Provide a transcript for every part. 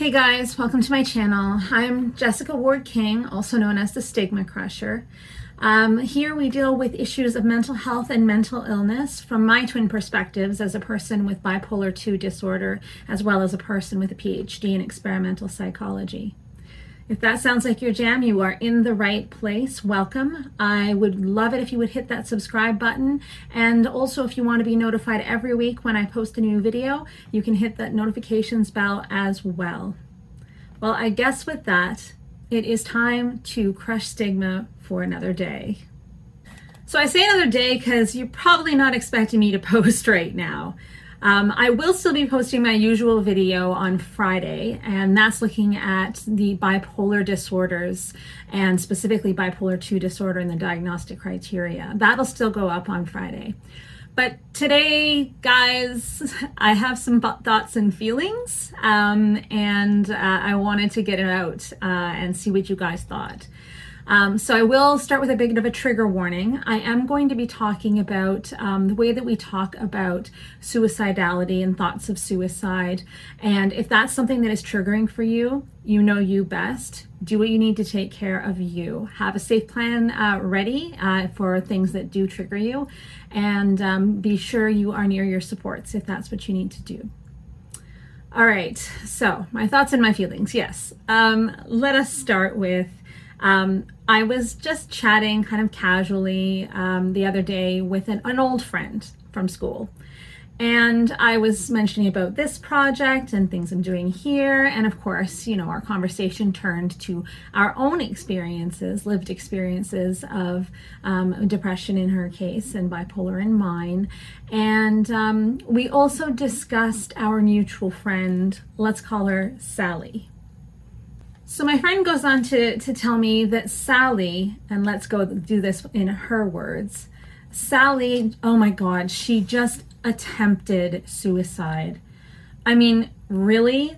Hey guys, welcome to my channel. I'm Jessica Ward King, also known as the StigmaCrusher. Here we deal with issues of mental health and mental illness from my twin perspectives as a person with bipolar 2 disorder, as well as a person with a PhD in experimental psychology. If that sounds like your jam, you are in the right place. Welcome. I would love it if you would hit that subscribe button. And also, if you want to be notified every week when I post a new video, you can hit that notifications bell as well. Well, I guess with that, it is time to crush stigma for another day. So I say another day because you're probably not expecting me to post right now. I will still be posting my usual video on Friday, and that's looking at the bipolar disorders and specifically bipolar 2 disorder and the diagnostic criteria. That'll still go up on Friday. But today, guys, I have some thoughts and feelings, and I wanted to get it out and see what you guys thought. So I will start with a bit of a trigger warning. I am going to be talking about the way that we talk about suicidality and thoughts of suicide. And if that's something that is triggering for you, you know you best. Do what you need to take care of you. Have a safe plan ready for things that do trigger you. And be sure you are near your supports if that's what you need to do. All right, so my thoughts and my feelings. Yes, let us start with I was just chatting kind of casually the other day with an old friend from school. And I was mentioning about this project and things I'm doing here. And of course, you know, our conversation turned to our own experiences, lived experiences of depression in her case and bipolar in mine. And we also discussed our mutual friend, let's call her Sally. So my friend goes on to tell me that Sally, and let's go do this in her words, Sally, oh my God, she just attempted suicide. I mean, really?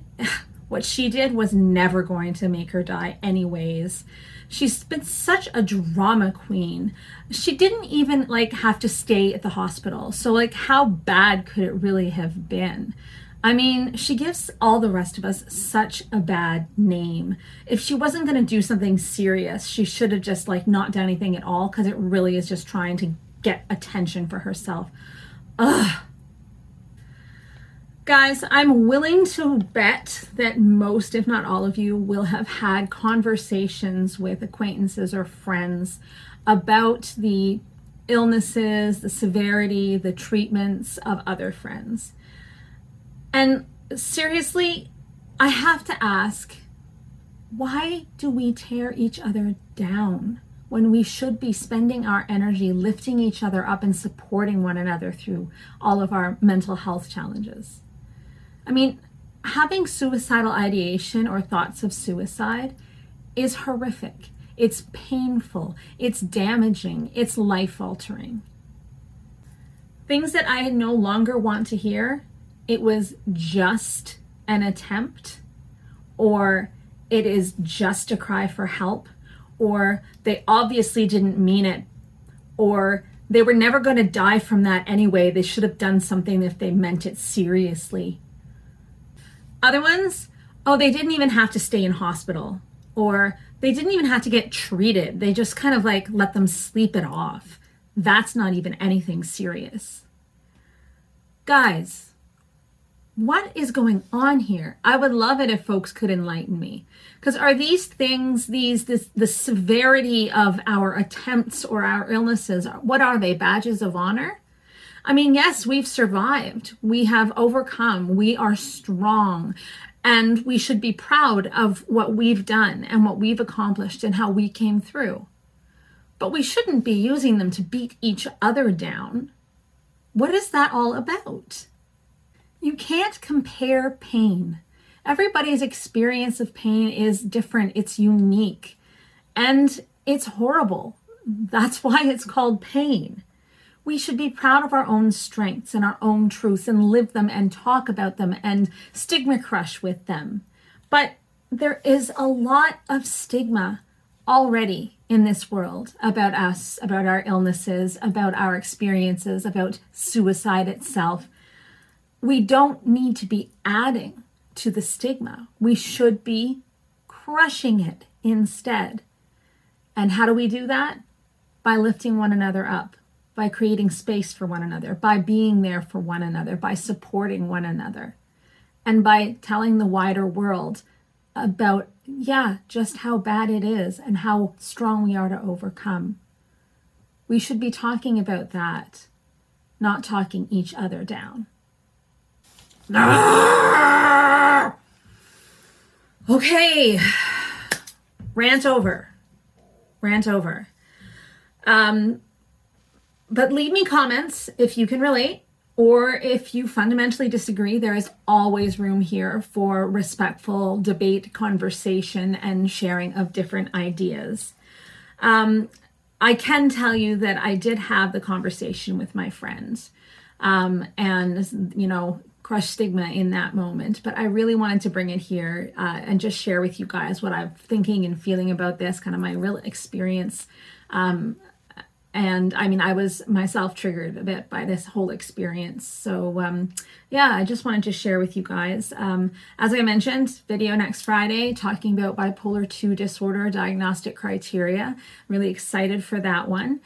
What she did was never going to make her die anyways. She's been such a drama queen. She didn't even have to stay at the hospital. So how bad could it really have been? I mean, she gives all the rest of us such a bad name. If she wasn't going to do something serious, she should have just not done anything at all, because it really is just trying to get attention for herself. Ugh. Guys, I'm willing to bet that most, if not all of you, will have had conversations with acquaintances or friends about the illnesses, the severity, the treatments of other friends. And seriously, I have to ask, why do we tear each other down when we should be spending our energy lifting each other up and supporting one another through all of our mental health challenges? I mean, having suicidal ideation or thoughts of suicide is horrific. It's painful. It's damaging. It's life-altering. Things that I no longer want to hear. It was just an attempt, or it is just a cry for help, or they obviously didn't mean it, or they were never going to die from that anyway. They should have done something if they meant it seriously. Other ones, oh, they didn't even have to stay in hospital, or they didn't even have to get treated. They just kind of let them sleep it off. That's not even anything serious. Guys, what is going on here? I would love it if folks could enlighten me. Because are these things, the severity of our attempts or our illnesses, what are they, badges of honor? I mean, yes, we've survived. We have overcome. We are strong. And we should be proud of what we've done and what we've accomplished and how we came through. But we shouldn't be using them to beat each other down. What is that all about? You can't compare pain. Everybody's experience of pain is different. It's unique. And it's horrible. That's why it's called pain. We should be proud of our own strengths and our own truths and live them and talk about them and stigma crush with them. But there is a lot of stigma already in this world about us, about our illnesses, about our experiences, about suicide itself. We don't need to be adding to the stigma. We should be crushing it instead. And how do we do that? By lifting one another up, by creating space for one another, by being there for one another, by supporting one another, and by telling the wider world about, just how bad it is and how strong we are to overcome. We should be talking about that, not talking each other down. Okay, rant over. But leave me comments if you can relate, or if you fundamentally disagree. There is always room here for respectful debate, conversation, and sharing of different ideas. I can tell you that I did have the conversation with my friends, and crush stigma in that moment. But I really wanted to bring it here and just share with you guys what I'm thinking and feeling about this, kind of my real experience. And I mean, I was myself triggered a bit by this whole experience. So I just wanted to share with you guys. As I mentioned, video next Friday talking about bipolar 2 disorder diagnostic criteria. Really excited for that one.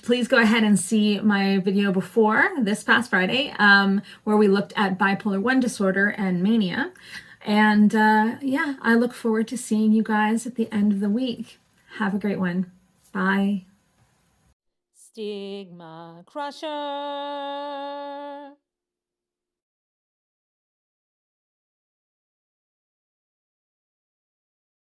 Please go ahead and see my video before this past Friday, where we looked at bipolar 1 disorder and mania. And I look forward to seeing you guys at the end of the week. Have a great one. Bye. StigmaCrusher.